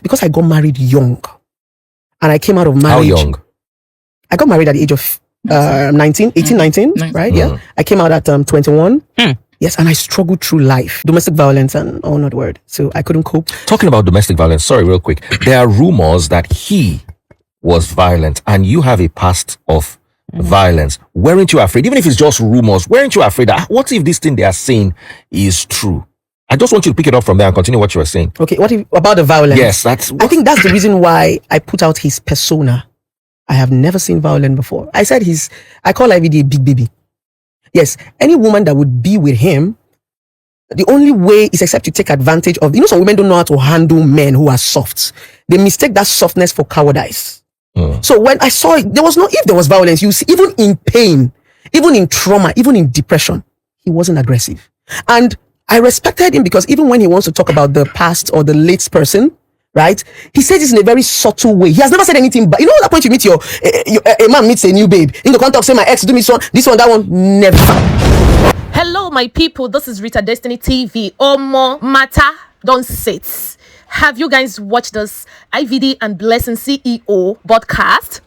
because I got married young, and I came out of marriage. How young? I got married at the age of 19, right? Yeah. I came out at 21. Yes, and I struggled through life. Domestic violence and all not word. So I couldn't cope. Talking about domestic violence, sorry, real quick. There are rumors that he was violent and you have a past of violence. Weren't you afraid? Even if it's just rumors, weren't you afraid that what if this thing they are saying is true? I just want you to pick it up from there and continue what you were saying. Okay, what if, about the violence? Yes, I think that's the reason why I put out his persona. I have never seen violent before. I said I call IVD a big baby. Yes, any woman that would be with him, the only way is except to take advantage of, some women don't know how to handle men who are soft. They mistake that softness for cowardice. So when I saw it, if there was violence, you see, even in pain, even in trauma, even in depression, he wasn't aggressive. And I respected him because even when he wants to talk about the past or the late person, right? He says this in a very subtle way. He has never said anything, but that point you meet a man meets a new babe. In the context, say my ex do me this one, that one, never. Hello, my people. This is Rita Destiny TV. Omo Mata, don't sit. Have you guys watched this IVD and BlessingCEO podcast?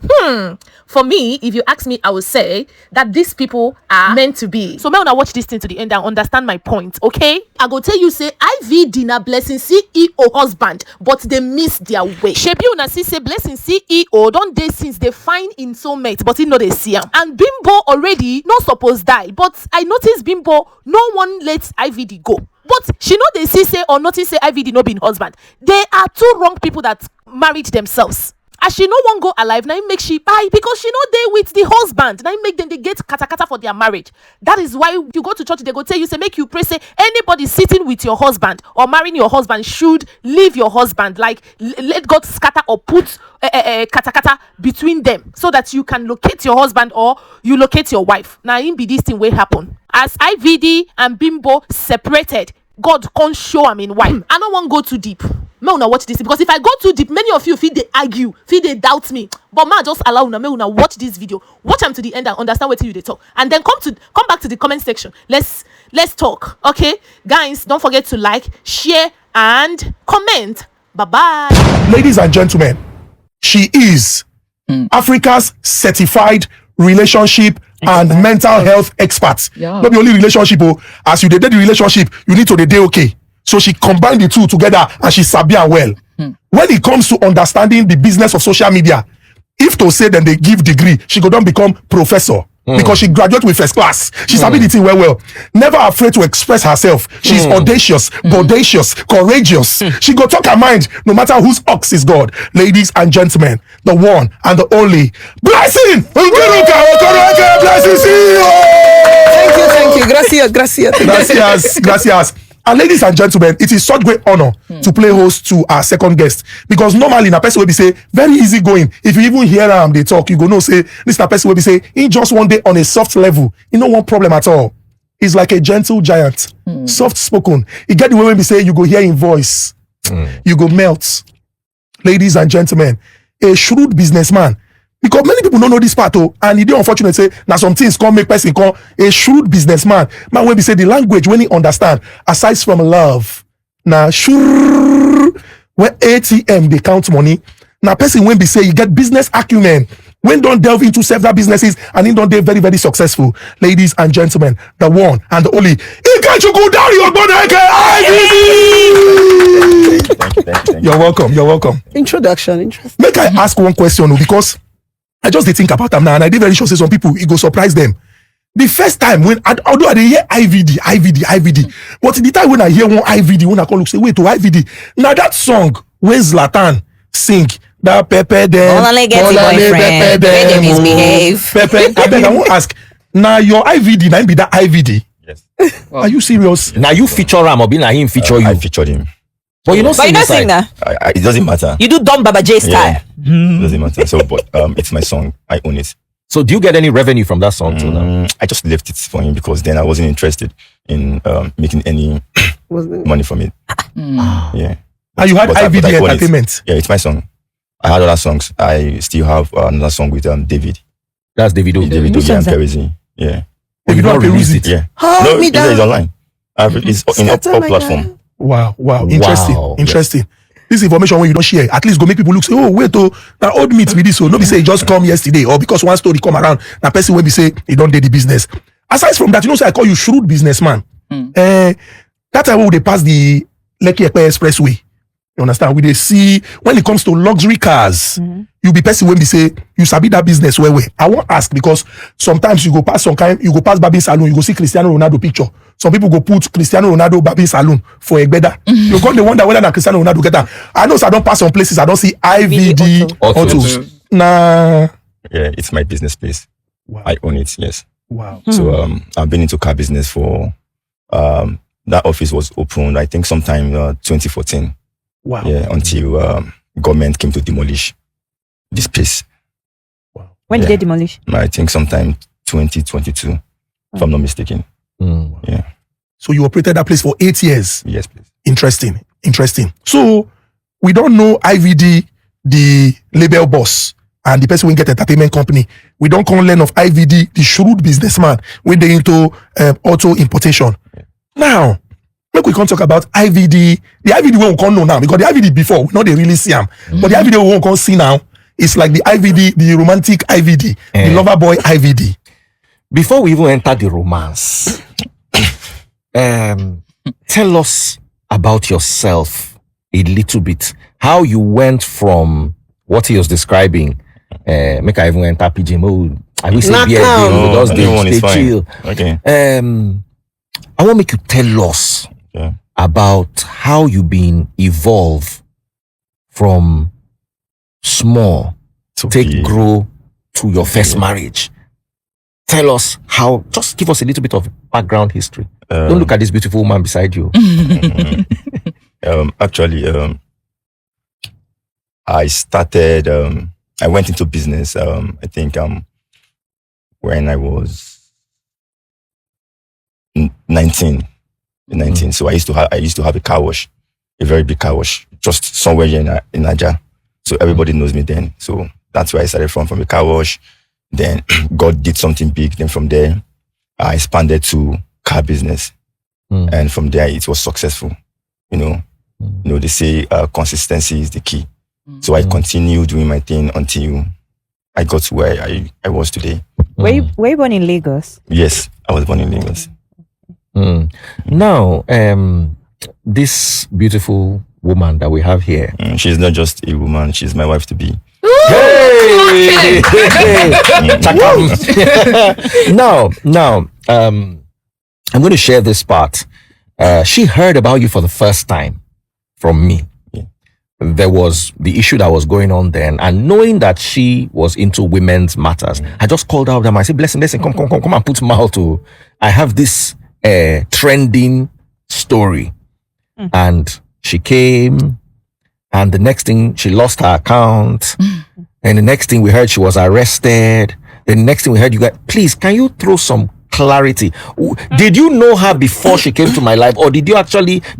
For me, if you ask me, I would say that these people are meant to be. So, may I watch this thing to the end and understand my point, okay? I go tell you, say, IVD na BlessingCEO husband, but they miss their way. Shebi una see say BlessingCEO don't they since they find in soulmate, but he know they see him. And Bimbo already not supposed die, but I noticed Bimbo, no one lets IVD go. But she know they see say or notice say IVD no being husband. They are two wrong people that married themselves. As she no one go alive, now make she buy because she know they with the husband. Now make them they get kata for their marriage. That is why you go to church, they go tell you, say make you pray, say anybody sitting with your husband or marrying your husband should leave your husband. Like let God scatter or put kata between them so that you can locate your husband or you locate your wife. Now in be this thing will happen. As IVD and Bimbo separated, God can't show him in wife. I don't want to go too deep. Me una watch this because if I go too deep, many of you feel they argue, feel they doubt me. But ma just allow me una watch this video, watch them to the end and understand what you they talk, and then come back to the comment section. Let's talk, okay, guys? Don't forget to like, share, and comment. Bye bye, ladies and gentlemen. She is Africa's certified relationship and mental health expert. Not the only relationship, as you did the relationship, you need to dey okay. So she combined the two together and she sabi well. When it comes to understanding the business of social media, if to say then they give degree, she go don become professor because she graduate with first class. She sabi the thing well. Never afraid to express herself. She's audacious, bodacious, courageous. She go talk her mind no matter whose ox is God. Ladies and gentlemen, the one and the only Blessing. Thank you. Gracias. And ladies and gentlemen, it is such great honor to play host to our second guest, because normally in a person will be say very easy going. If you even hear them they talk, you go no say this na person will be say in just one day on a soft level, no one problem at all. He's like a gentle giant, soft spoken. You get the way when we say you go hear in voice, you go melt. Ladies and gentlemen, a shrewd businessman. Because many people don't know this part, and it is unfortunate say now some things can't make person call a shrewd businessman. Man, when we say the language, when he understand, aside from love, now sure when ATM they count money. Now person when we say you get business acumen, when don't delve into several businesses and in don't they very very successful. Ladies and gentlemen, the one and the only. Can't you go down your body? You're welcome. Introduction. Interesting. Make I ask one question because I just think about them now, and I did very sure say some people it go surprise them. The first time when although I hear IVD, but the time when I hear one IVD, when I call look say wait to IVD. Now that song when Zlatan sing that Pepe them, only get the boyfriend, where they misbehave. Pepe, I won't ask. Now your IVD, now be that IVD. Yes. Are you serious? Now you feature him or be na him feature you? I featured him. But you don't sing that. It doesn't matter. You do Dumb Baba J style. It doesn't matter. So, but it's my song. I own it. So do you get any revenue from that song till now? I just left it for him because then I wasn't interested in making any money from it. Yeah. And you had but IVD I Entertainment. Yeah, it's my song. I had other songs. I still have another song with David. That's Davido. Davido and Peruzzi. Yeah. But you don't release it. Yeah. No, it's online. It's in all platform. Wow. Interesting. this information when you don't share, at least go make people look say, oh wait, oh now old meat with this, so no be say it just come yesterday, or because one story come around, now person when be say he don't do the business. Aside from that, you know, say I call you shrewd businessman. That time when they pass the Lekki Epe Expressway, you understand? We they see when it comes to luxury cars, you be person when be say you sabi that business where. I won't ask because sometimes you go past you go past Babin Saloon, you go see Cristiano Ronaldo picture. Some people go put Cristiano Ronaldo Babin Saloon for a better. You go they wonder whether that Cristiano Ronaldo get that. I know so I don't pass some places, I don't see IVD autos. Nah. Yeah, it's my business place. Wow. I own it, yes. Wow. So I've been into car business for that office was opened, I think sometime 2014. Wow. Yeah, until government came to demolish this place. Wow. When did they demolish? I think sometime 2022, if I'm not mistaken. Yeah. So you operated that place for 8 years. Yes, please. Interesting. So we don't know IVD, the label boss, and the person will get entertainment company. We don't come learn of IVD, the shrewd businessman, when they into auto importation. Now, look, we can't talk about IVD. The IVD we won't come know now, because the IVD before, we know they really see them. But the IVD we won't come see now, it's like the IVD, the romantic IVD, the lover boy IVD. Before we even enter the romance, tell us about yourself a little bit. How you went from what he was describing. Make I even enter PJ mode. I will say stay chill. Okay. I want to make you tell us about how you been evolve from small grow to your first marriage. Tell us how, just give us a little bit of background history. Don't look at this beautiful woman beside you. Actually, I started, I went into business, I think, when I was 19. So I used to have a car wash, a very big car wash, just somewhere here in Naija. So everybody knows me then. So that's where I started from a car wash. Then God did something big. Then from there, I expanded to car business. And from there, it was successful. You know, they say consistency is the key. So I continued doing my thing until I got to where I was today. Were you born in Lagos? Yes, I was born in Lagos. Now, this beautiful woman that we have here. She's not just a woman, she's my wife to be. Hey! Now, I'm going to share this part. She heard about you for the first time from me. There was the issue that was going on then, and knowing that she was into women's matters, I just called out them. I said, Blessing, come and put mouth to. I have this trending story. And she came, and the next thing, she lost her account. And the next thing we heard, she was arrested. The next thing we heard, you got, please, can you throw some clarity? Did you know her before she came to my life, or did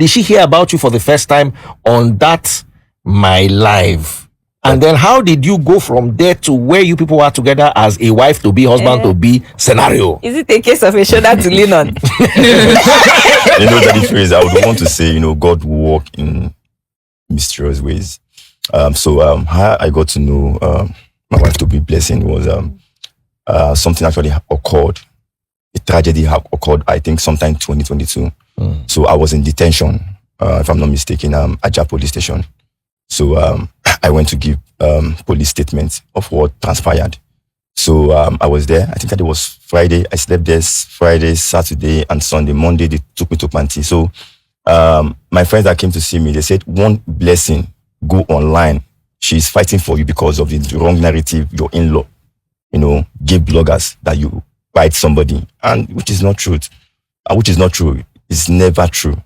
she hear about you for the first time on that my life? And then how did you go from there to where you people are together as a wife to be, husband to be scenario? Is it a case of a shoulder to lean on? You know that phrase, I would want to say, God will work in mysterious ways. So how I got to know my wife to be Blessing was something actually occurred. A tragedy occurred, I think, sometime 2022. So I was in detention, if I'm not mistaken, Aja police station. So I went to give police statements of what transpired. So I was there. I think that it was Friday. I slept there Friday, Saturday, and Sunday. Monday, they took me to Panty. So my friends that came to see me, they said, one Blessing, go online. She's fighting for you because of the wrong narrative your in-law, gave bloggers that you bite somebody, and which is not true. Which is not true. It's never true.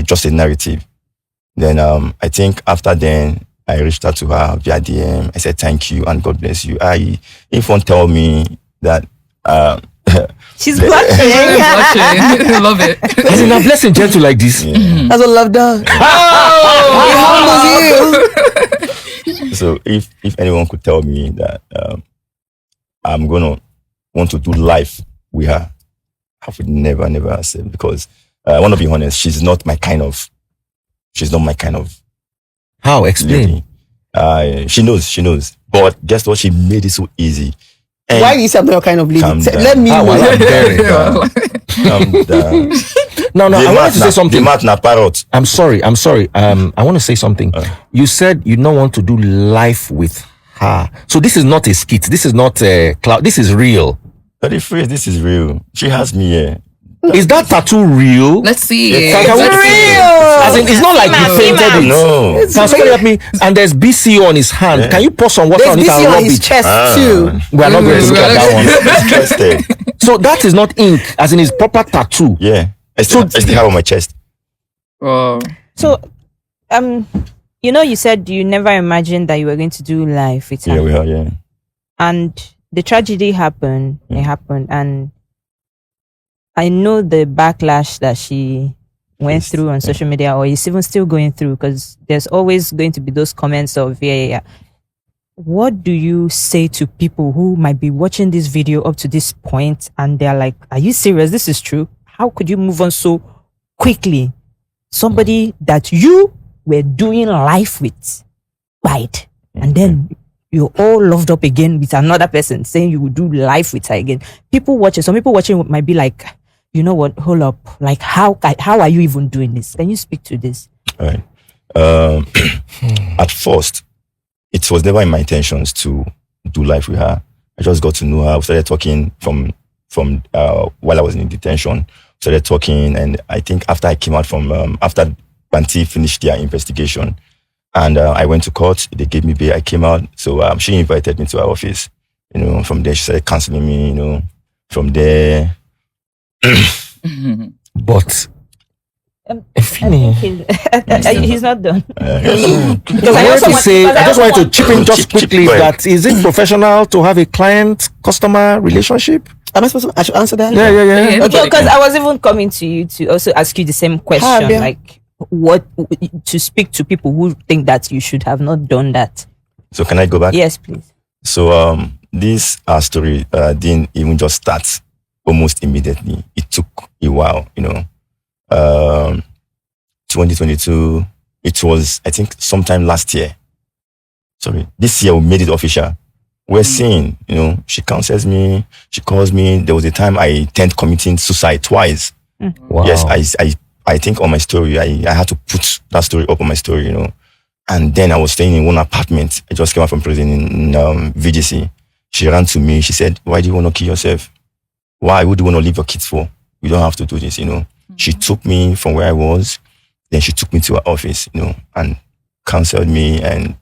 Just a narrative. Then I think after then, I reached out to her via DM. I said, thank you and God bless you. If one tell me that she's blushing. I love it. As in a Blessing gentle like this. That's what love does. So if anyone could tell me that I'm gonna want to do life with her, I would never accept, because I want to be honest, she's not my kind of. How? Explain. lady. She knows. But guess what? She made it so easy. And Why is that not your kind of lady? Calm down. Let me know. Well, I'm very calm down. No, I wanted to say something. The mat na parrot. I'm sorry. I want to say something. You said you don't want to do life with her. So this is not a skit. This is not a cloud. This is real. But the phrase, this is real. She has me here. Is that tattoo real? Let's see. Can we- As in, it's not like you painted it. No. Can somebody help me? And there's BCO on his hand. Yeah. Can you pour some water There's on it BC and on rub his it? chest too. We are not going to look at that one. It's trusted. So that is not ink, as in it's proper tattoo. Yeah. I still have on my chest. Oh. So, you said you never imagined that you were going to do life with her. Yeah, we are, yeah. And the tragedy happened. It happened. And I know the backlash that she went Yes. through on social media, or is even still going through, because there's always going to be those comments of, yeah. What do you say to people who might be watching this video up to this point and they're like, are you serious? This is true. How could you move on so quickly? Somebody that you were doing life with died, and then you're all loved up again with another person saying you would do life with her again. Some people watching might be like, you know what, hold up, like how are you even doing this? Can you speak to this? All right. At first, it was never in my intentions to do life with her. I just got to know her. We started talking from while I was in detention. Started talking, and I think after I came out from after Banti finished their investigation, and I went to court. They gave me bail. I came out, so she invited me to her office. From there she started counseling me. From there, But He's not done. I just wanted to chip in just quickly Chip. that is it professional to have a client-customer relationship? Am I supposed to? I should answer that. Yeah. Yeah. Okay, because I was even coming to you to also ask you the same question, yeah. like what to speak to people who think that you should have not done that. so can I go back? Yes, please. So this story didn't even just start almost immediately. It took a while, 2022. It was, I think, sometime last year. Sorry, this year we made it official. We're seeing, she counsels me, she calls me. There was a time I intended committing suicide twice. Wow. Yes, I think on my story, I had to put that story up on my story, And then I was staying in one apartment. I just came out from prison in VGC. She ran to me. She said, "Why do you want to kill yourself? Why would you want to leave your kids for? You don't have to do this, She took me from where I was. Then she took me to her office, and counseled me. And,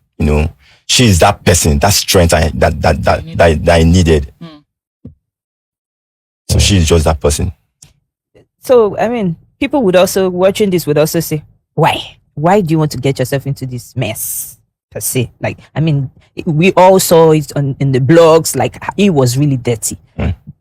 she's that person, that strength that I needed. So she's just that person. So people would also watching this would also say, why? Why do you want to get yourself into this mess? Per se, like we all saw it in the blogs. Like it was really dirty.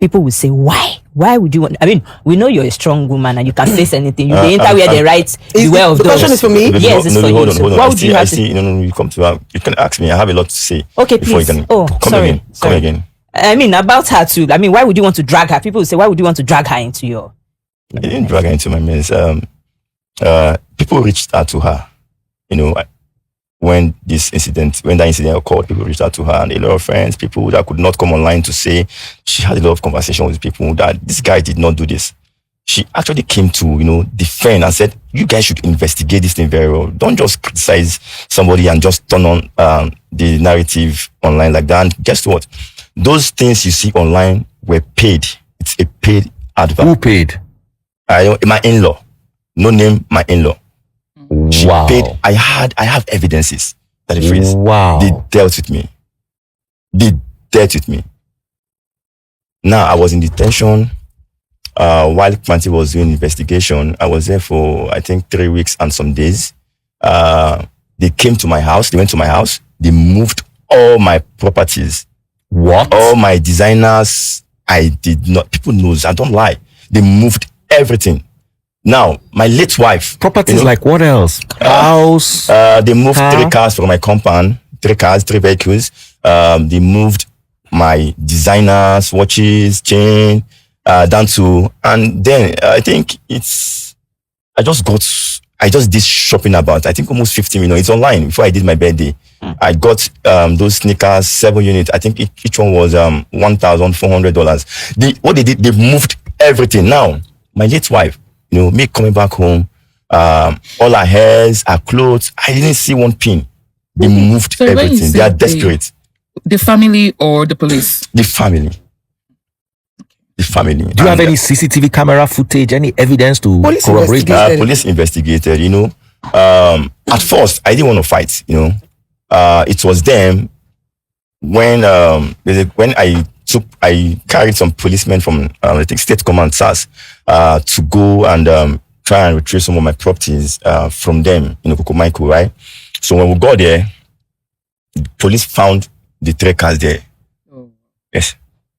People would say, why? Why would you want? We know you're a strong woman and you can face anything. You enter where the right beware of the question those. is for me? Yes, it's for you. Hold So on. what would you have to? You come to you can ask me. I have a lot to say. Okay, before please. you can Come sorry. Come again. About her too. Why would you want to drag her? People would say, why would you want to drag her into your? I didn't drag her into my mess. People reached out to her. When that incident occurred, people reached out to her, and a lot of friends, people that could not come online to say she had a lot of conversation with people that this guy did not do this. She actually came to, defend and said, you guys should investigate this thing very well. Don't just criticize somebody and just turn on the narrative online like that. And guess what? Those things you see online were paid. It's a paid advert. Who paid? My in-law. No name, my in-law. She Wow. paid. I have evidences that the phrase. Wow. They dealt with me. Now I was in detention while Kwanti was doing investigation. I was there for I think 3 weeks and some days. They came to my house. They went to my house. They moved all my properties. What? All my designers. I did not. People knows. I don't lie. They moved everything. Now, my late wife. Properties like what else? House. They moved car. 3 cars from my compound. 3 cars, 3 vehicles. They moved my designers, watches, chain, down to, and then I think I just got I just did shopping about, I think almost 50 million. It's online before I did my birthday. I got those sneakers, 7 units. I think each one was $1,400. What they did, they moved everything. Now, my late wife, me coming back home, all her hairs, her clothes, I didn't see one pin. They moved So when you everything. They say are desperate. The family or the police? The family. The family. Do you have any CCTV camera footage, any evidence to Police corroborate investigated. that? Police investigated, at first I didn't want to fight, it was them when I carried some policemen from I think State Command SARS to go and try and retrieve some of my properties from them in Okokomaiko, right? So when we got there, the police found the 3 cars there. Yes,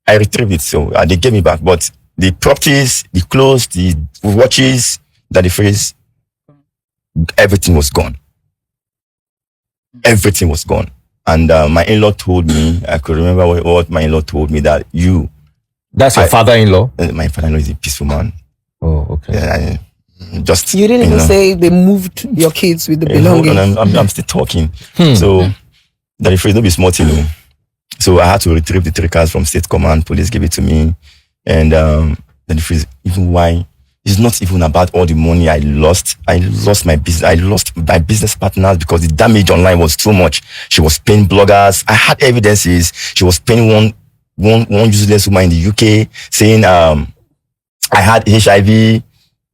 I retrieved it, so they gave me back. But the properties, the clothes, the watches, the phrase, everything was gone. Everything was gone. And my in-law told me, I could remember what my in-law told me, that That's your father-in-law? My father-in-law is a peaceful man. Oh, okay. Yeah, You didn't even say they moved your kids with the belongings. I'm still talking. So that phrase, don't be smart, So I had to retrieve the 3 cars from State Command. Police gave it to me. And then the phrase, even why, it's not even about all the money I lost. I lost my business. I lost my business partners because the damage online was too much. She was paying bloggers. I had evidences. She was paying one useless woman in the UK saying I had HIV,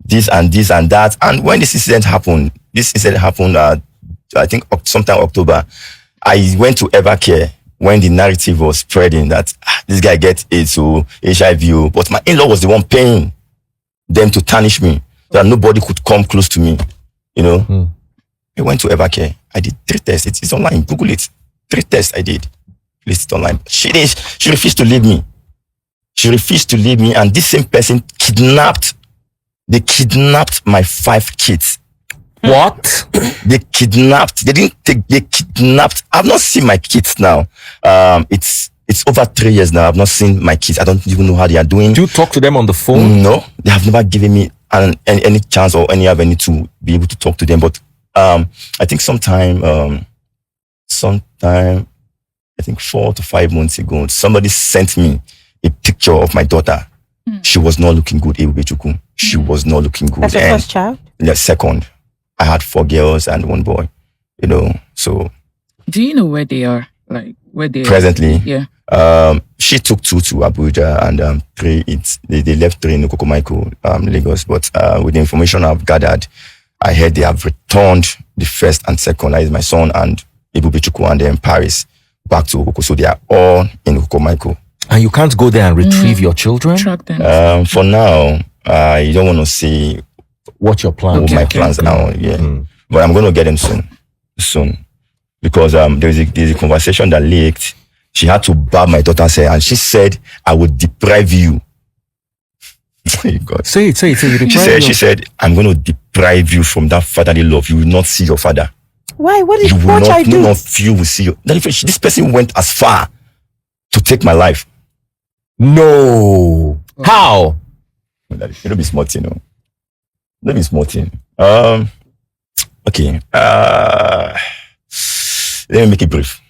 this and this and that. And when this incident happened, I think sometime October, I went to Evercare when the narrative was spreading that this guy gets AIDS or HIV, but my in-law was the one paying them to tarnish me, so that nobody could come close to me. I went to Evercare. I did 3 tests. It's online. Google it. 3 tests I did. List it online. She refused to leave me. She refused to leave me, and this same person kidnapped my 5 kids. What? They kidnapped. They kidnapped. I've not seen my kids now. It's over 3 years now. I've not seen my kids. I don't even know how they are doing. Do you talk to them on the phone? No, they have never given me any chance or any avenue to be able to talk to them. But I think sometime, I think 4 to 5 months ago, somebody sent me a picture of my daughter. She was not looking good, Ebubechukwu. She was not looking good. That's your first child? The second. I had 4 girls and 1 boy, so. Do you know where they are? Like, where they presently? Yeah. She took 2 to Abuja and 3, they left 3 in Okokomaiko, Lagos. But with the information I've gathered, I heard they have returned the first and second, that is my son and Ebubechukwu, and they're in Paris, back to Okoko. So they are all in Okokomaiko. And you can't go there and retrieve your children? Track them. For now, I don't want to see what your plan? my plans now. Yeah, but I'm going to get them soon, because there's a conversation that leaked. She had to barb my daughter's hair, and she said, "I would deprive you." God. Say it. She said, "I'm going to deprive you from that fatherly love. You will not see your father. Why? What You will I do? you will see your." This person went as far to take my life. No. How? It'll be smart, Let me smart. Okay. Let me make it brief.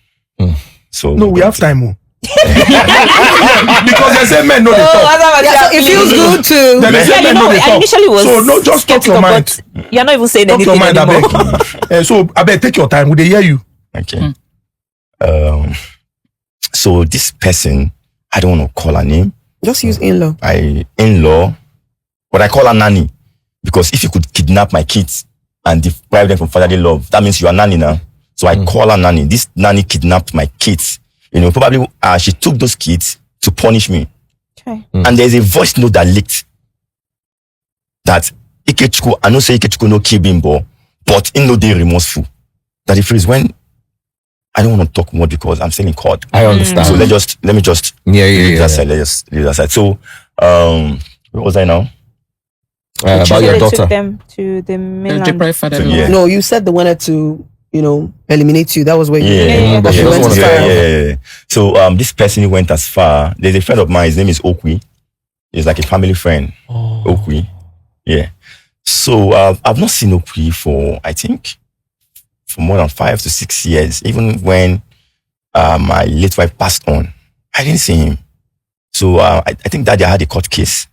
So No, we have time. Because they say men know they talk. Yeah, so it feels good to. Then they say men know they I talk. initially was So no, just talk your skeptical, mind. but you're not even saying Talk anything your mind, anymore. Abeg. So Abeg, take your time. Would they hear you? Okay. So this person, I don't want to call her name. Just use in-law. In-law, but I call her nanny, because if you could kidnap my kids and deprive them from fatherly love, that means you are nanny now. So I call her nanny. This nanny kidnapped my kids. Probably she took those kids to punish me. Okay. And there's a voice note that leaked that Ikechukwu, I know say Ikechukwu no kill Bimbo, but in no day remorseful. That the phrase, when I don't want to talk more because I'm still in court. I understand. So let me just leave that side. Let's just leave that side. So where was I now? About So your they daughter. took them to the mainland. Deprive father. So, yeah. No, you said they wanted to, eliminate you. That was where you. but she you doesn't went want to to fire. say Yeah. So this person went as far. There's a friend of mine. His name is Okwi. He's like a family friend. Okwi. Yeah. So I've not seen Okwi for, I think, for more than 5 to 6 years. Even when my late wife passed on, I didn't see him. So I think that day I had a court case.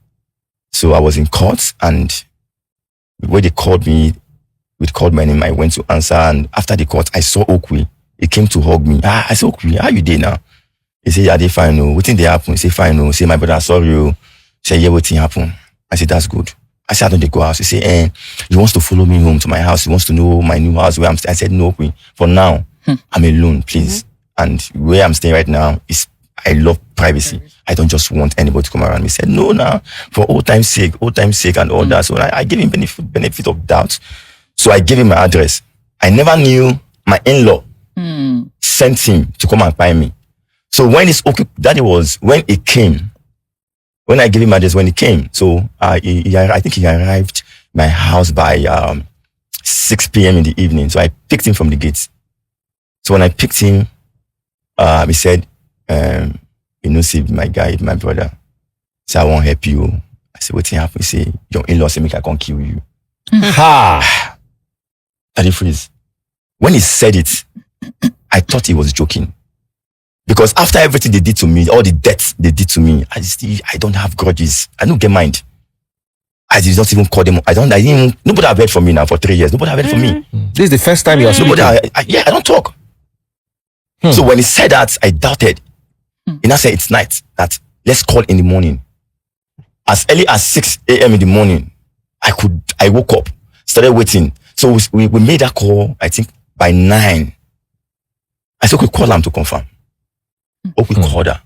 So I was in court, and when they called me, called my name, I went to answer. And after the court, I saw Okwi. He came to hug me. I said, Okwi, how you doing now? He said, yeah, they fine. No, what thing they happen? He said, fine. No, say, my brother, sorry. He said, yeah, what thing happen? I said, that's good. I said, I don't go house. He said, he wants to follow me home to my house. He wants to know my new house where I'm staying. I said, no, Okwi, for now, I'm alone, please. And where I'm staying right now is, I love privacy. I don't just want anybody to come around me. He said, no, now, for old time's sake and all that. So I gave him benefit of doubt. So I gave him my address. I never knew my in-law sent him to come and find me. So when it's okay, that was when it came. When I gave him my address, when he came. So I think he arrived my house by 6 p.m. in the evening. So I picked him from the gates. So when I picked him, he said, see my guy, my brother. So I won't help you. I said, what happened? He said, your in-law said, I can't kill you. Ha! Daddy freeze. When he said it, I thought he was joking. Because after everything they did to me, all the debts they did to me, I don't have grudges. I don't get mind. I did not even call them. Nobody have heard from me now for 3 years. Nobody have heard from me. This is the first time you're speaking. I don't talk. So when he said that, I doubted. He now said it's night, that let's call in the morning. As early as 6 a.m. in the morning, I woke up, started waiting. So we made that call, I think, by 9. I said, we call him to confirm. We called her,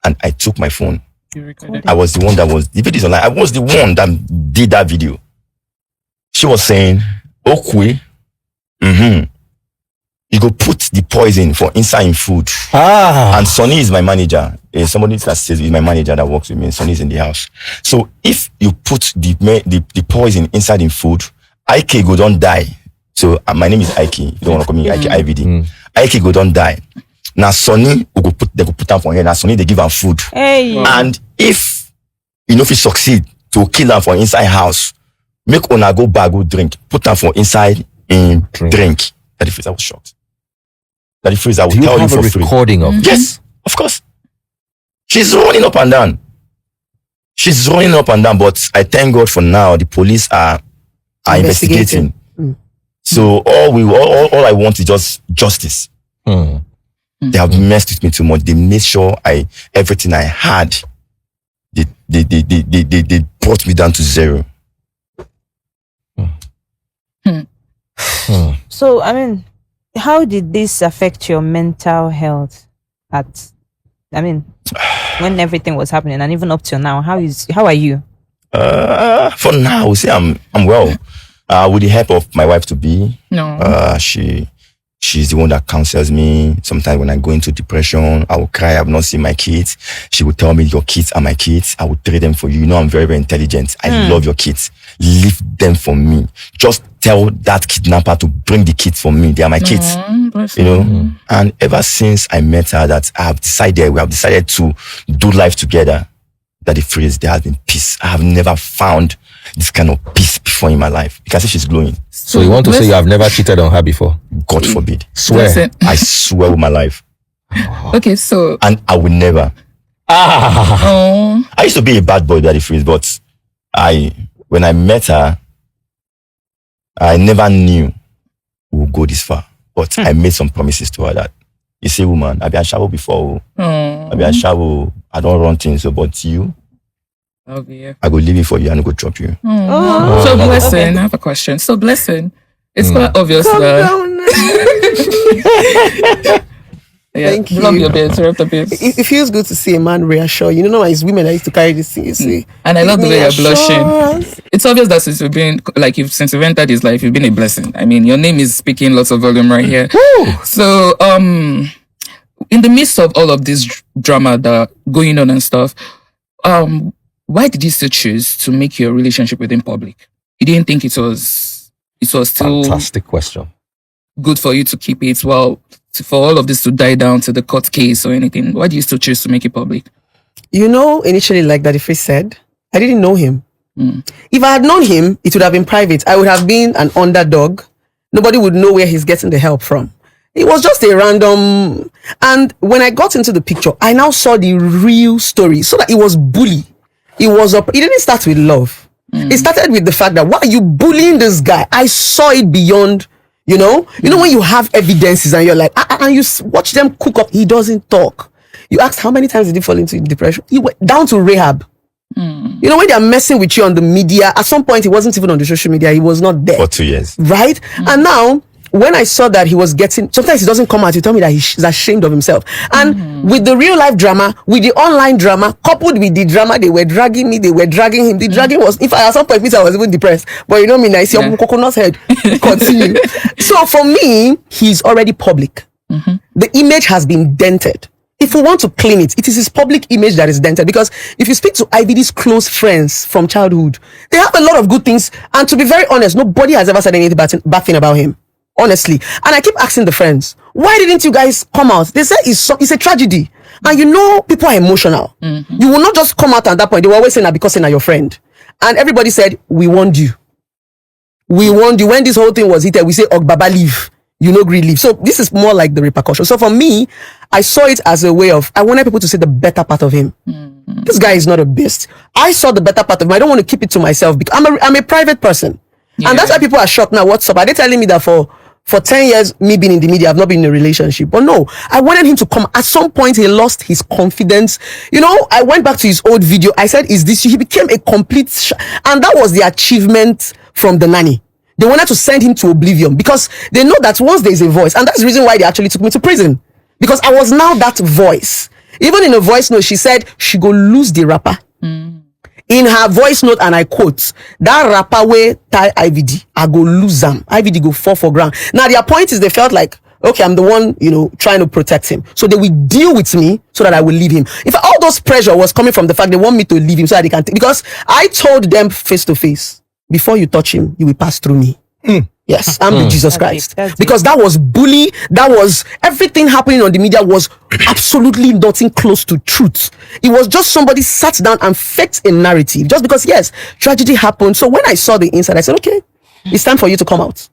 and I took my phone. I was the one that was, the video is online. I was the one that did that video. She was saying, Okwi, you go put the poison for inside in food. And Sonny is my manager. Somebody that says is my manager that works with me. Sonny is in the house. So if you put the poison inside in food, Ike go don't die. So my name is Ike. You don't want to call me Ike IVD. Ike go don't die. Now Sonny they go put her for here. Now Sonny they give her food. Hey. And if if he succeed to kill her for inside house, make ona go back go drink. Put her for inside in drink. That the phrase I was shocked. That the phrase I will tell you for free. Recording of Yes, of course. She's running up and down. But I thank God for now. The police are investigating. So all I want is just justice. They have messed with me too much. They made sure everything I had, they brought me down to zero. So, I mean, how did this affect your mental health when everything was happening and even up till now? How are you? For now, see, I'm well. With the help of my wife to be. No. She's the one that counsels me. Sometimes when I go into depression, I will cry. I have not seen my kids. She will tell me, your kids are my kids. I will trade them for you. I'm very, very intelligent. I love your kids. Leave them for me. Just tell that kidnapper to bring the kids for me. They are my kids. And ever since I met her, we have decided to do life together. That the phrase, there has been peace. I have never found this kind of peace before in my life. You can see she's glowing. So you want to say you have never cheated on her before? God forbid. Swear. I swear with my life. Okay, so. And I will never. I used to be a bad boy, Daddy Freeze, but when I met her, I never knew we would go this far. But I made some promises to her that, you see, woman, I've been a shower before. I've been a shower. I don't run things, but you, I go leave it for you and I go drop you. So Blessing, I have a question. So Blessing, it's quite obvious that. Thank you. Love your bit, interrupt a bit. It feels good to see a man reassure. It's women that used to carry this thing, you see. And I love the way you're blushing. It's obvious that since you've entered his life, you've been a blessing. I mean, your name is speaking lots of volume right here. So, in the midst of all of this drama that going on and stuff, why did you still choose to make your relationship with him public? You didn't think it was still fantastic question. Good for you to keep it for all of this to die down to the court case or anything? Why do you still choose to make it public? Initially, like Daddy Free said, I didn't know him. If I had known him, it would have been private. I would have been an underdog. Nobody would know where he's getting the help from. It was just a random. And when I got into the picture, I now saw the real story. So that it was bully. It didn't start with love. It started with the fact that, why are you bullying this guy? I saw it beyond, you know when you have evidences and you're like, and you watch them cook up. He doesn't talk. You asked how many times did he fall into depression? He went down to rehab. When they're messing with you on the media, at some point he wasn't even on the social media. He was not there For 2 years. right? And now, when I saw that he was getting, sometimes he doesn't come out, he tell me that he's ashamed of himself. And with the real life drama, with the online drama, coupled with the drama, they were dragging me, they were dragging him. The dragging was, if at some point I was even depressed, but you know me, I see coconut head continue. So for me, he's already public. The image has been dented. If we want to clean it, it is his public image that is dented. Because if you speak to IVD's close friends from childhood, they have a lot of good things. And to be very honest, nobody has ever said anything bad thing about him. Honestly. And I keep asking the friends, why didn't you guys come out? They say it's a tragedy. And people are emotional. You will not just come out at that point. They were always saying that because you're your friend. And everybody said, we warned you. We warned you. When this whole thing was hit, we say, Baba leave. Agree leave. So this is more like the repercussion. So for me, I saw it as a way of, I wanted people to see the better part of him. This guy is not a beast. I saw the better part of him. I don't want to keep it to myself because I'm a private person. Yeah. And that's why people are shocked now. What's up? Are they telling me that for 10 years, me being in the media, I've not been in a relationship? But no, I wanted him to come. At some point, he lost his confidence. I went back to his old video. I said, is this you? He became a complete and that was the achievement from the nanny. They wanted to send him to oblivion because they know that once there's a voice, and that's the reason why they actually took me to prison, because I was now that voice. Even in a voice note, she said she go lose the rapper. In her voice note, and I quote, that rapper way tie IVD, I go lose them. IVD go fall for ground. Now their point is they felt like, okay, I'm the one, trying to protect him. So they will deal with me so that I will leave him. If all those pressure was coming from the fact they want me to leave him so that they can because I told them face to face, before you touch him, you will pass through me. Yes, I'm the Jesus Christ. Because that was bully. That was everything happening on the media was absolutely nothing close to truth. It was just somebody sat down and faked a narrative just because, yes, tragedy happened. So when I saw the inside, I said, okay, it's time for you to come out.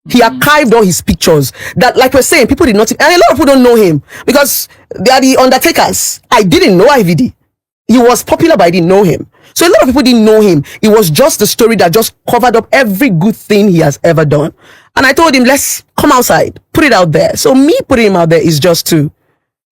He archived all his pictures that, like we're saying, people did not, and a lot of people don't know him because they are the undertakers. I didn't know IVD. He was popular, but I didn't know him. So a lot of people didn't know him. It was just the story that just covered up every good thing he has ever done. And I told him, let's come outside, put it out there. So me putting him out there is just to,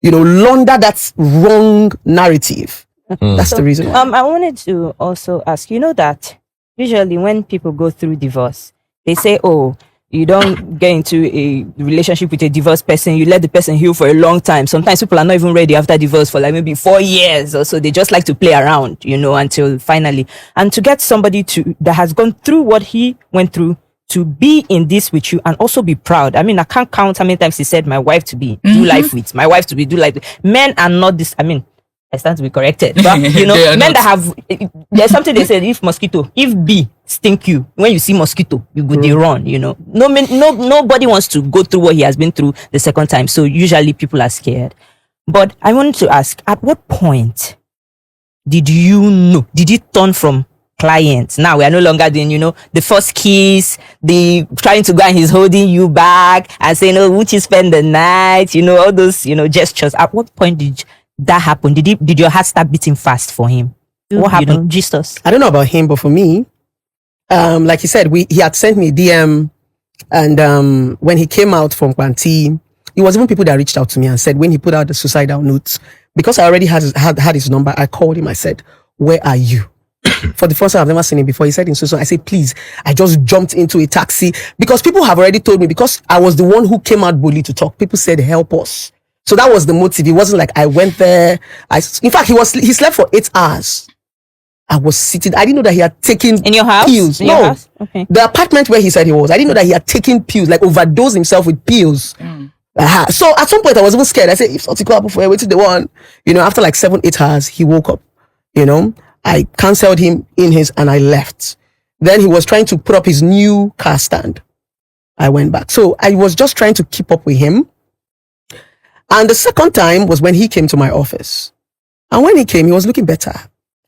launder that wrong narrative. That's the reason why. I wanted to also ask, that usually when people go through divorce, they say, oh, you don't get into a relationship with a divorced person. You let the person heal for a long time. Sometimes people are not even ready after divorce for like maybe 4 years or so. They just like to play around, until finally. And to get somebody that has gone through what he went through to be in this with you and also be proud. I mean, I can't count how many times he said, my wife to be, do life with. My wife to be, do life with. Men are not this. I mean, I stand to be corrected. But, men that have, there's something they said, if bee stink you, when you see mosquito, you go, they run, nobody wants to go through what he has been through the second time. So usually people are scared. But I wanted to ask, at what point did it turn from clients? Now we are no longer doing, the first kiss, the trying to go and he's holding you back and saying, oh, would you spend the night? All those, gestures. At what point did that happen? Did your heart start beating fast for him? What happened? Just us. I don't know about him, but for me, like he said, he had sent me a DM, and when he came out from Kwanti, it was even people that reached out to me and said when he put out the suicidal notes, because I already had his number, I called him. I said, "Where are you?" For the first time, I've never seen him before. He said in so. I said, "Please," I just jumped into a taxi because people have already told me, because I was the one who came out boldly to talk. People said, "Help us." So that was the motive. It wasn't like I went there. In fact, he slept for 8 hours. I was sitting. I didn't know that he had taken in your house. Pills. In no, your house? Okay. The apartment where he said he was. I didn't know that he had taken pills, like overdosed himself with pills. So at some point I was even scared. I said, if something could happen for waiting the one, after like 7-8 hours, he woke up. I cancelled him and I left. Then he was trying to put up his new car stand. I went back. So I was just trying to keep up with him. And the second time was when he came to my office. And when he came, he was looking better.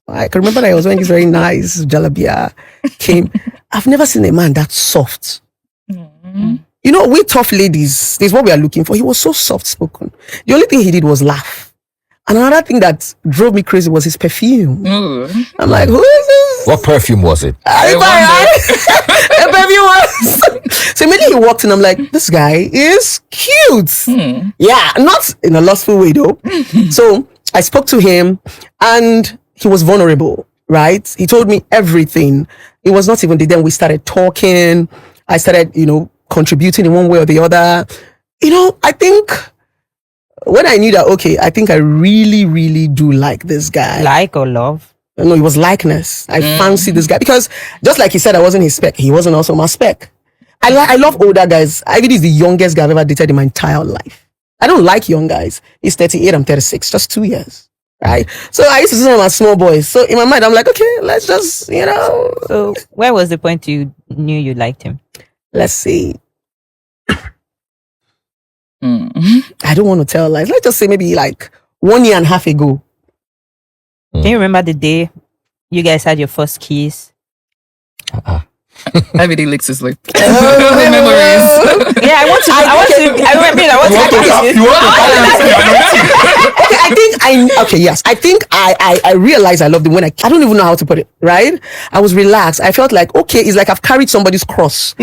I can remember that I was wearing this very nice jalabia. Came. I've never seen a man that soft. You know, we tough ladies, this is what we are looking for. He was so soft spoken. The only thing he did was laugh. And another thing that drove me crazy was his perfume. I'm like, who is this? What perfume was it? The perfume was. So immediately he walked in, I'm like, this guy is cute. Yeah, not in a lustful way though. So I spoke to him and he was vulnerable, right? He told me everything. It was not even then we started talking. I started, contributing in one way or the other. I think when I knew that, okay, I think I really, really do like this guy. Like or love? No, it was likeness. I fancy this guy because just like he said, I wasn't his spec. He wasn't also my spec. I love older guys. IVD is the youngest guy I've ever dated in my entire life. I don't like young guys. He's 38, I'm 36, just 2 years. Right? So I used to see him as small boys. So in my mind, I'm like, okay, let's just, So where was the point you knew you liked him? Let's see. I don't want to tell lies. Let's just say maybe like 1.5 years ago. Can you remember the day you guys had your first kiss? IVD licks his lip. Yeah, I want to. I realized I loved him when I don't even know how to put it, right? I was relaxed. I felt like, okay, it's like I've carried somebody's cross.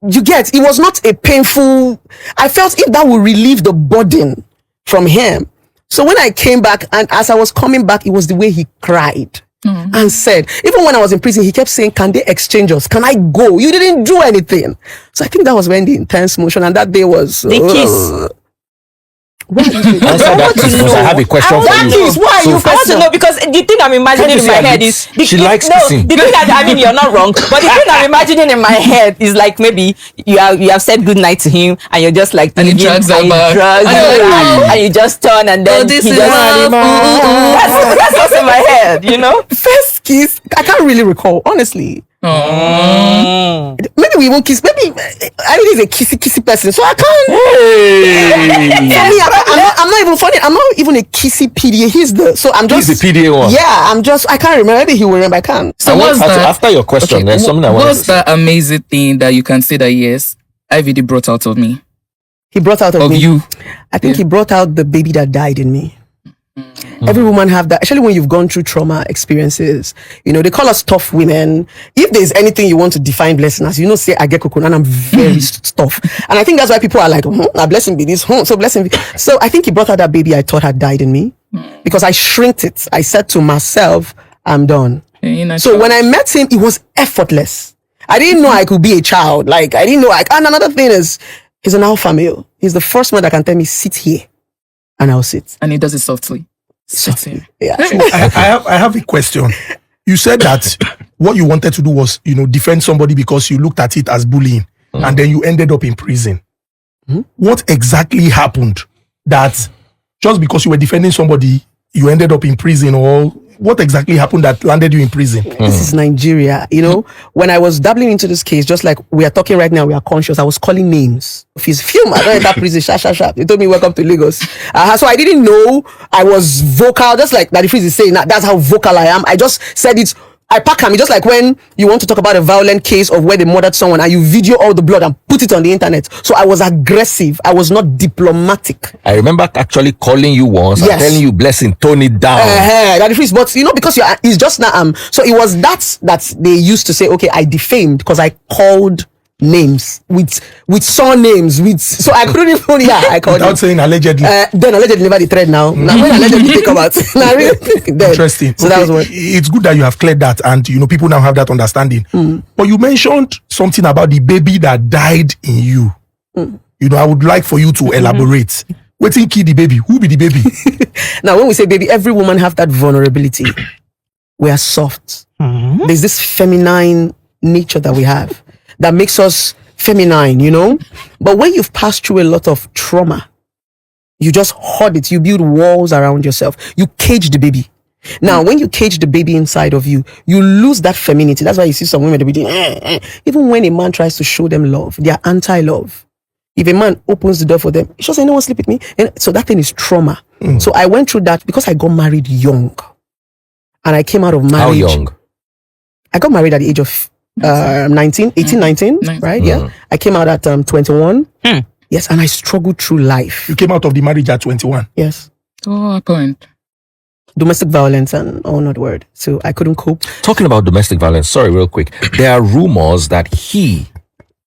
You get, it was not a painful, I felt if that would relieve the burden from him. So when I came back and as I was coming back, it was the way he cried and said, even when I was in prison, he kept saying, can they exchange us? Can I go? You didn't do anything. So I think that was when the intense motion and that day was the kiss. Answer that kiss because I have a question for you. Why you want to know? Because the thing I'm imagining in my head is she likes kissing. The thing that you're not wrong, but the thing I'm imagining in my head is like maybe you have said good night to him and you're just like and he drags her back and you just turn and then this he is just that's what's in my head, First kiss, I can't really recall, honestly. Maybe we won't kiss. Maybe I mean, he's a kissy person, so I can't. I'm not even funny. I'm not even a kissy PDA. He's the PDA one. Yeah, I can't remember. Maybe he will remember. I can't. So what's that? After your question, there's something I want to say. What's that amazing thing that you can say that yes, IVD brought out of me? He brought out of me. You. I think he brought out the baby that died in me. Every woman have that, especially when you've gone through trauma experiences. They call us tough women. If there's anything you want to define Blessing as, say I get coconut and I'm very tough. And I think that's why people are like, a Blessing be this, so Blessing be. So I think he brought out that baby I thought had died in me because I shrinked it. I said to myself, I'm done. So when I met him, it was effortless. I didn't know I could be a child. Like I didn't know. And another thing is, he's an alpha male. He's the first man that can tell me, sit here. And I'll sit. And he does it softly. Yeah. So I have a question. You said that what you wanted to do was, defend somebody because you looked at it as bullying, and then you ended up in prison. What exactly happened that just because you were defending somebody, you ended up in prison, or what exactly happened that landed you in prison? This is Nigeria. When I was dabbling into this case, just like we are talking right now, we are conscious. I was calling names. If his film, I don't enter prison, sharp. They told me, welcome to Lagos. So I didn't know I was vocal, just like Daddy Freeze is saying, that's how vocal I am. I just said it. I pack him. It's just like when you want to talk about a violent case of where they murdered someone and you video all the blood and put it on the internet. So I was aggressive. I was not diplomatic. I remember actually calling you once and telling you, Blessing, tone it down. That is, but because it's just now. So it was that they used to say, okay, I defamed because I called names with surnames so I couldn't even I called without saying allegedly. Then allegedly never the thread now. Now when allegedly they come out. Interesting. So that was what it's good that you have cleared that and people now have that understanding. But you mentioned something about the baby that died in you. I would like for you to elaborate. Waiting kid the baby. Who be the baby? Now when we say baby, every woman have that vulnerability. We are soft. There's this feminine nature that we have that makes us feminine, But when you've passed through a lot of trauma, you just hoard it. You build walls around yourself. You cage the baby. Now, when you cage the baby inside of you, you lose that femininity. That's why you see some women, they'll be doing, even when a man tries to show them love, they are anti-love. If a man opens the door for them, she says, no one sleep with me. And so that thing is trauma. So I went through that because I got married young. and I came out of marriage. How young? I got married at the age of 19, right? Yeah. I came out at 21. Yes, and I struggled through life. You came out of the marriage at 21. Yes. Oh, what happened? Domestic violence and all not word. So I couldn't cope. Talking about domestic violence, sorry, real quick. There are rumors that he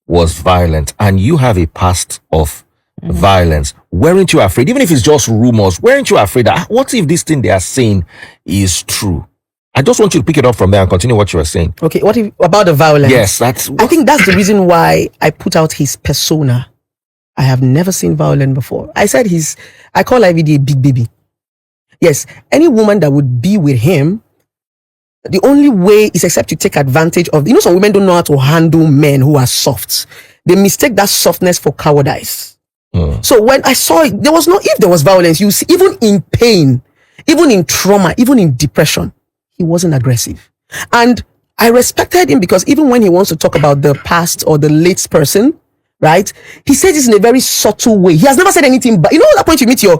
was violent and you have a past of violence. Weren't you afraid? Even if it's just rumors, weren't you afraid that what if this thing they are saying is true? I just want you to pick it up from there and continue what you were saying. Okay, what if, about the violence? Yes, I think that's the reason why I put out his persona. I have never seen violence before. I said I call IVD a big baby. Yes, any woman that would be with him, the only way is except to take advantage of, some women don't know how to handle men who are soft. They mistake that softness for cowardice. So when I saw it, if there was violence, you see, even in pain, even in trauma, even in depression, he wasn't aggressive. And I respected him because even when he wants to talk about the past or the late person, right? He says this in a very subtle way. He has never said anything, but that point you meet a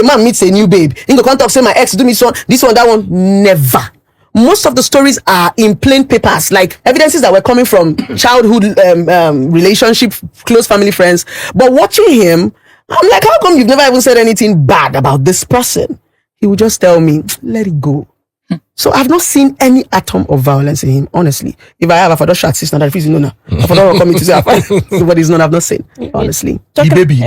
man meets a new babe. You go come talk, say my ex do me this one, that one. Never. Most of the stories are in plain papers, like evidences that were coming from childhood relationship, close family friends. But watching him, I'm like, how come you've never even said anything bad about this person? He would just tell me, let it go. So I've not seen any atom of violence in him, honestly. If I have, if I don't shot sister, that is no. If I don't come to say, nobody's none, I've not seen, honestly. The baby.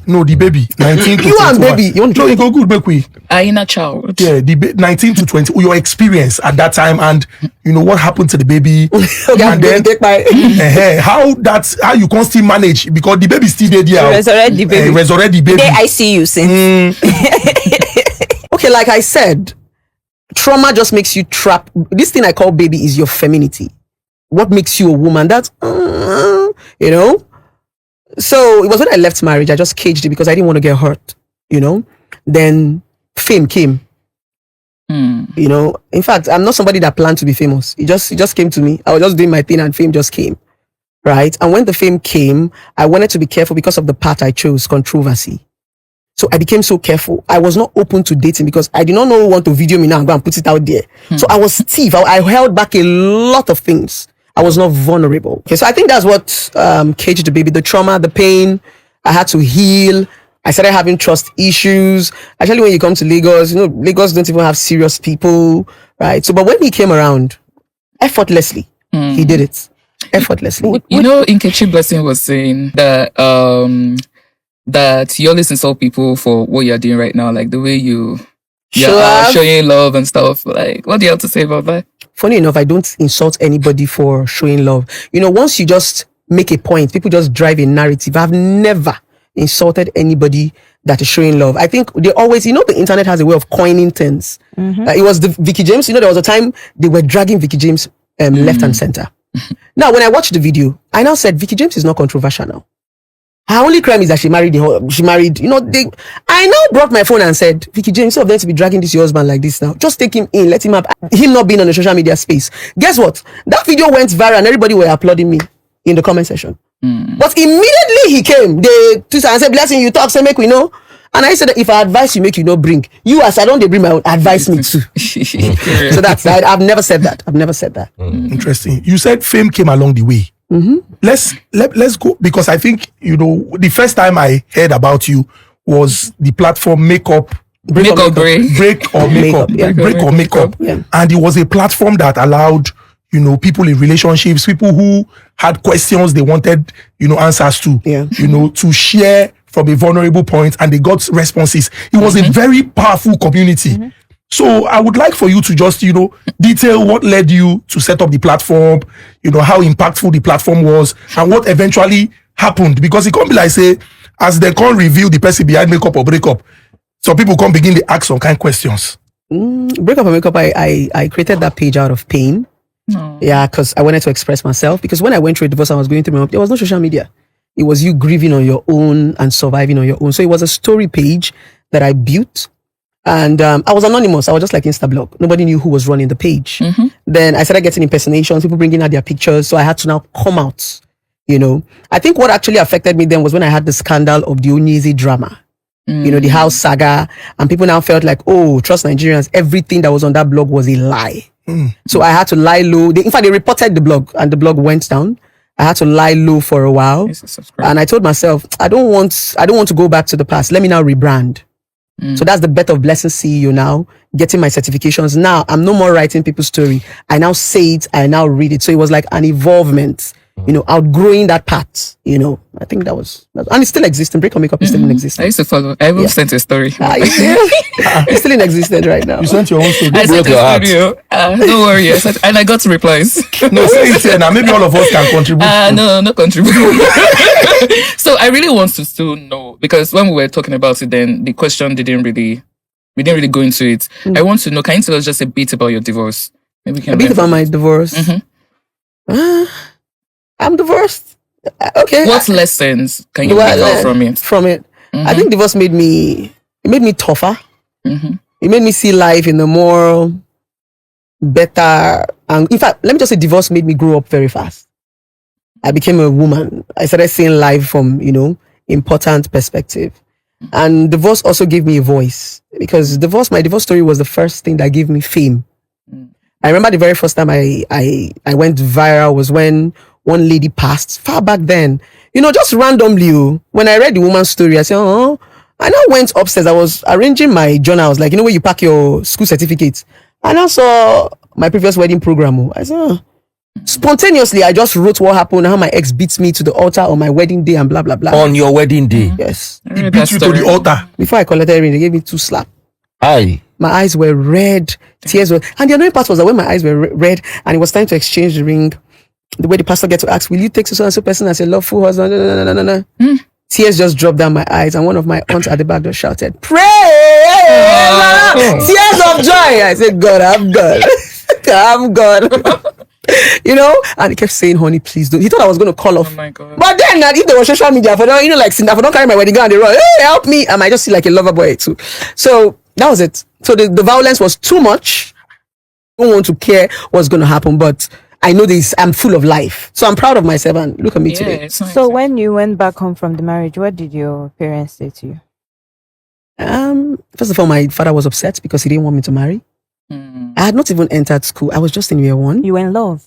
No, the baby. 19 to 21. You and baby. You want to you go good, make we. Inner child. Yeah, 19 to 20. Your experience at that time and, what happened to the baby. Okay, and then take my... how you can still manage because the baby still there. Resurrect the baby. Resurrect the baby. Today I see you since. Okay, like I said, trauma just makes you trap. This thing I call baby is your femininity. What makes you a woman? That's, So it was when I left marriage, I just caged it because I didn't want to get hurt, Then fame came. In fact, I'm not somebody that planned to be famous. It just came to me. I was just doing my thing and fame just came. Right? And when the fame came, I wanted to be careful because of the path I chose, controversy. So I became so careful. I was not open to dating because I did not know who want to video me now and go and put it out there. So I was stiff. I held back a lot of things. I was not vulnerable. Okay, so I think that's what caged the baby. The trauma, the pain. I had to heal. I started having trust issues. Actually, when you come to Lagos, Lagos don't even have serious people, right? So, but when he came around, effortlessly, he did it. Effortlessly. Nkechi Blessing was saying that that you always insult people for what you're doing right now, like the way you're showing love and stuff. Like, what do you have to say about that? Funny enough, I don't insult anybody for showing love. Once you just make a point, people just drive a narrative. I've never insulted anybody that is showing love. I think they always, the internet has a way of coining things. It was the Vicky James. There was a time they were dragging Vicky James left and center. Now, when I watched the video, I now said Vicky James is not controversial now. Her only crime is that she married. I now brought my phone and said, Vicky James, instead of them to be dragging this your husband like this now, just take him in, let him have him not being on the social media space. Guess what? That video went viral and everybody were applauding me in the comment section. But immediately he came, they Twitter and said, Blessing, you talk, say make we know. And I said that if I advise you, make you not bring. You as I don't bring my own, advise me too. So that's that. I've never said that. Interesting. You said fame came along the way. Let's go because I think the first time I heard about you was the platform Break or Makeup, and it was a platform that allowed people in relationships, people who had questions they wanted answers to, to share from a vulnerable point, and they got responses. It was a very powerful community. So I would like for you to just, detail what led you to set up the platform, how impactful the platform was and what eventually happened. Because it can't be like, say, as they can't reveal the person behind Makeup or Breakup, so people can't begin to ask some kind of questions. Breakup or Makeup, I created that page out of pain. Yeah, because I wanted to express myself. Because when I went through a divorce, I was going through there was no social media. It was you grieving on your own and surviving on your own. So it was a story page that I built. And I was anonymous. I was just like Instablog. Nobody knew who was running the page. Then I started getting impersonations, people bringing out their pictures. So I had to now come out. I think what actually affected me then was when I had the scandal of the Onyeze drama. the house saga, and people now felt like, oh, trust Nigerians, everything that was on that blog was a lie. So I had to lie low. In fact, they reported the blog and the blog went down. I had to lie low for a while. And I told myself, I don't want to go back to the past. Let me now rebrand. So that's the birth of Blessing CEO now, getting my certifications. Now I'm no more writing people's story. I now say it, I now read it. So it was like an evolvement, outgrowing that part, I think that was, and it's still existing. Break or Makeup is still in existence. I used to follow. I even sent a story. It's still in existence right now. You sent your own story. I sent a studio. Don't worry. And I got replies. No, say it here now. Maybe all of us can contribute. No contribute. So I really want to still know, because when we were talking about it, then the question we didn't really go into it. I want to know, can you tell us just a bit about your divorce? Maybe we can A bit about my divorce. I'm divorced. Okay. What lessons can you pick out from it? From it, I think divorce made me tougher. It made me see life in a more better, and in fact, let me just say, divorce made me grow up very fast. I became a woman. I started seeing life from important perspective, and divorce also gave me a voice, because my divorce story was the first thing that gave me fame. I remember the very first time I went viral was when one lady passed far back then. Just randomly. When I read the woman's story, I said, oh, I now went upstairs. I was arranging my journals, like, where you pack your school certificates. I now saw my previous wedding program. I said, oh. Spontaneously, I just wrote what happened, how my ex beats me to the altar on my wedding day and blah, blah, blah. On your wedding day? Yes. He beat you to the altar. Before I collected the ring, they gave me 2 slaps. Aye. My eyes were red, tears were, and the annoying part was that when my eyes were red and it was time to exchange the ring, the way the pastor get to ask, will you take so and so person as a lawful husband? No. Tears just dropped down my eyes, and one of my aunts at the back door shouted, "Pray! Tears of joy!" I said, "God, I'm God. I'm God." And he kept saying, "Honey, please don't." He thought I was going to call off. Oh my God. But then, if there was social media, for like Cinda, for don't carry my wedding gown, they run, "Hey, help me!" I might just see like a lover boy too. So that was it. So the violence was too much. I don't want to care what's going to happen, but I know this. I'm full of life, so I'm proud of myself. And look at me today. It's nice. So when you went back home from the marriage, what did your parents say to you? First of all, my father was upset because he didn't want me to marry. I had not even entered school. I was just in year 1. You were in love.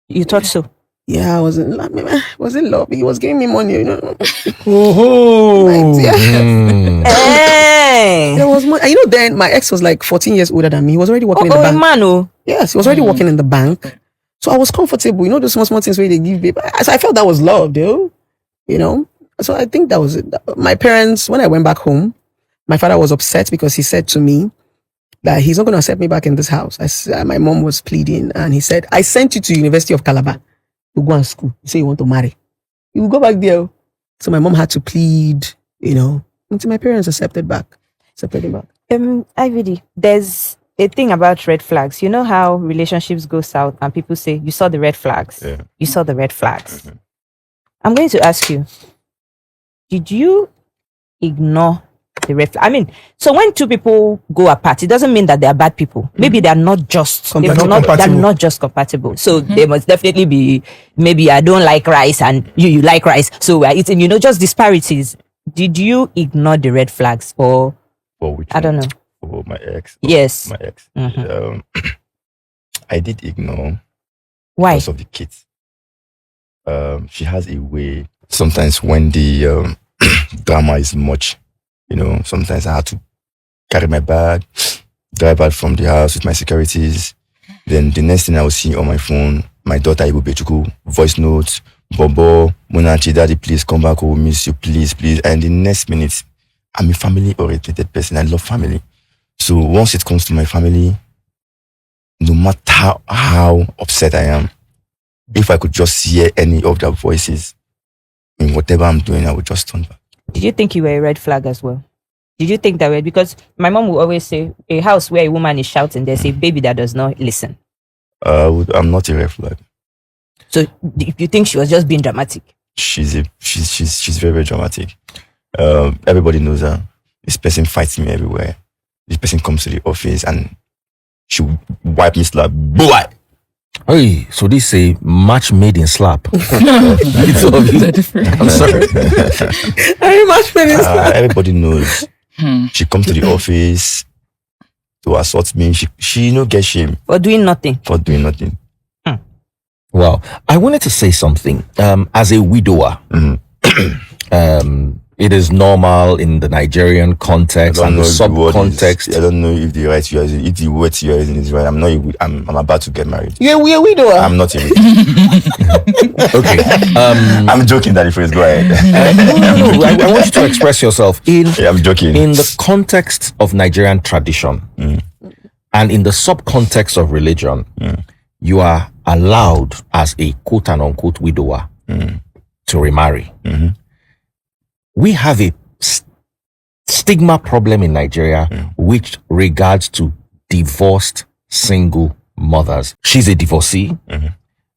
You thought so. Yeah, I was in love. He was giving me money, Oh. Hey. There was money. Then my ex was like 14 years older than me. He was already working in the bank. Man, Yes, he was already working in the bank. So I was comfortable. Those small things where they give babe. So I felt that was love, though. So I think that was it. My parents, when I went back home, my father was upset because he said to me that he's not going to accept me back in this house. My mom was pleading, and he said, I sent you to University of Calabar to go and school. You say you want to marry. You will go back there. So my mom had to plead, until my parents accepted him back. IVD, there's a thing about red flags. You know how relationships go south and people say, you saw the red flags. Yeah. You saw the red flags. I'm going to ask you, did you ignore the red flag? I mean, so when 2 people go apart, it doesn't mean that they are bad people. Maybe they're not just They're not just compatible. So there must definitely be, maybe I don't like rice and you like rice, so we're eating, just disparities. Did you ignore the red flags, or For which I don't know? For my ex. Yes. My ex. I did ignore Why? because of the kids. She has a way. Sometimes when the drama is much, sometimes I have to carry my bag, drive out from the house with my securities. Then the next thing I will see on my phone, my daughter Ibubechuku, voice notes, Bobo, Munachi, daddy, please come back, we will miss you, please. And the next minute, I'm a family-oriented person. I love family. So once it comes to my family, no matter how upset I am, if I could just hear any of their voices in whatever I'm doing, I would just turn back. Did you think you were a red flag as well? Did you think that way? Because my mom will always say, a house where a woman is shouting, there's a baby that does not listen. I'm not a red flag. So you think she was just being dramatic? She's very, very dramatic. Everybody knows her. This person fights me everywhere. This person comes to the office and she wipe me slap. Boy! Hey, so this a match made in slap. It's obvious. I'm sorry. Very much for this. Everybody knows She come to the office to assault me. She no get shame For doing nothing. for doing nothing. Wow. I wanted to say something. As a widower, it is normal in the Nigerian I context don't and know the if the word subcontext. I don't know if the right you are using. If the word you are using is right, I'm not. I'm about to get married. Yeah, we are widower. I'm not even. Okay. I'm joking, Daddy Phrase. Go ahead. No. I want you to express yourself Yeah, I'm joking. in the context of Nigerian tradition and in the subcontext of religion. You are allowed as a quote and unquote widower to remarry. We have a stigma problem in Nigeria which regards to divorced single mothers. She's a divorcee,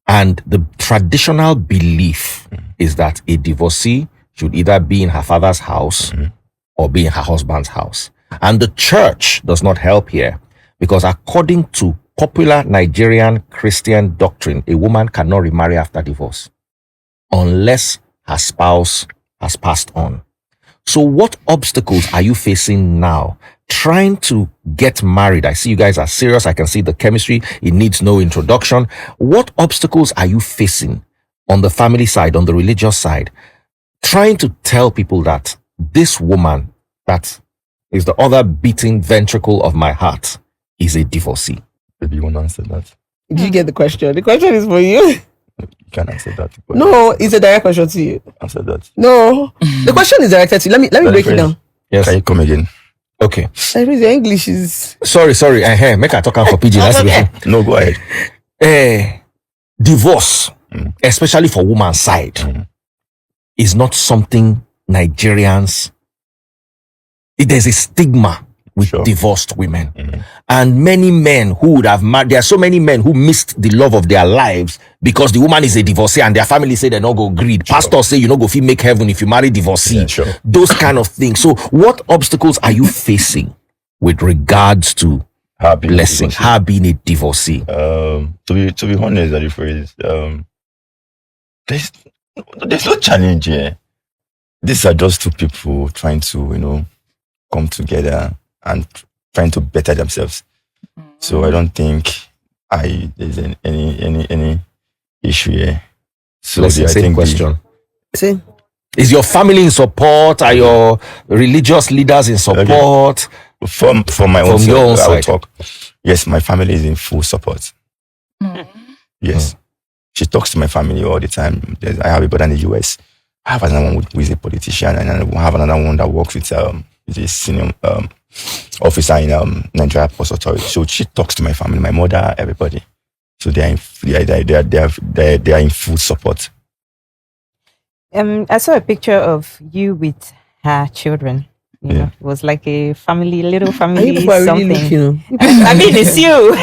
and the traditional belief is that a divorcee should either be in her father's house or be in her husband's house. And the church does not help here, because according to popular Nigerian Christian doctrine, a woman cannot remarry after divorce unless her spouse has passed on. So what obstacles are you facing now trying to get married? I see you guys are serious. I can see the chemistry. It needs no introduction. What obstacles are you facing on the family side, on the religious side, trying to tell people that this woman that is the other beating ventricle of my heart is a divorcee? Maybe you want to answer that. Did you get the question? The question is for you. You can answer that. No, it's a direct question to you. Answer that. No, the question is directed to you. Let me Daddy break it Phrase, down. Yes. Can you come again? Okay. Your English is. Sorry. Make I talk out for pidgin. That's Okay. the No, go ahead. divorce, especially for woman's side, is not something Nigerians. There's a stigma with Sure. divorced women, and many men who would have married. There are so many men who missed the love of their lives because the woman is a divorcee and their family say they no go greed. Pastors say you no go fit make heaven if you marry divorcee. Yeah, sure. Those kind of things. So, what obstacles are you facing with regards to Happy blessing, her being a divorcee? To be honest, Daddy Phrase, there's no challenge here. These are just two people trying to, come together and trying to better themselves. So I don't think there's any issue here. So Blessing, I same think question. See, Is your family in support? Are your religious leaders in support? from my From own your own side, I will side. talk. Yes, my family is in full support. Yes. She talks to my family all the time. I have a brother in the US. I have another one who is a politician, and I have another one that works with a senior officer in Nigeria Post Authority. So she talks to my family, my mother, everybody. So they are in full support. I saw a picture of you with her children. You know, it was like a family, little and you family, people are really something. looking. I mean, it's you.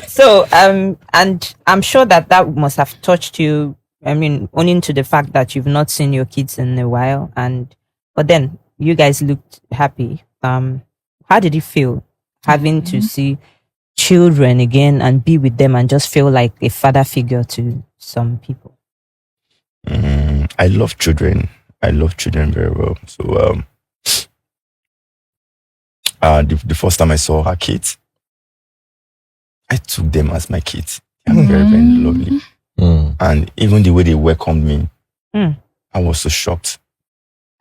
So, and I'm sure that must have touched you. I mean, owing to the fact that you've not seen your kids in a while, but then you guys looked happy. How did it feel having to see children again and be with them and just feel like a father figure to some people? I love children. I love children very well. So the first time I saw her kids, I took them as my kids. They are very, very lovely. And even the way they welcomed me, I was so shocked.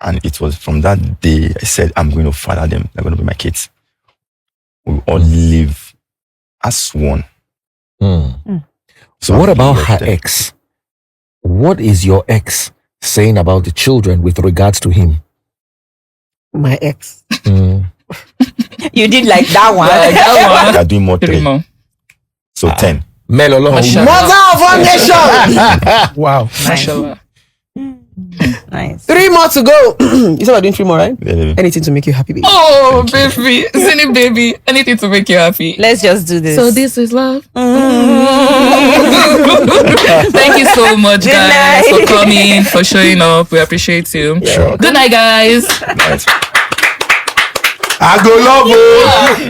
And it was from that day I said, I'm going to father them. They're going to be my kids. We all live as one. So what about her ex? What is your ex saying about the children with regards to him? My ex. You did like that one. They're doing more 3 three. more. So 10. Melolo. Mashallah. Mother of our nation. Wow. Mashallah. Nice. 3 more to go. You said we're doing 3 more, right? Yeah. Anything to make you happy, baby. Oh, baby. Zinni, baby. Anything to make you happy. Let's just do this. So this is love. Thank you so much, guys, night. for coming, for showing up. We appreciate you. Sure. Good night, guys. Right. I go love you.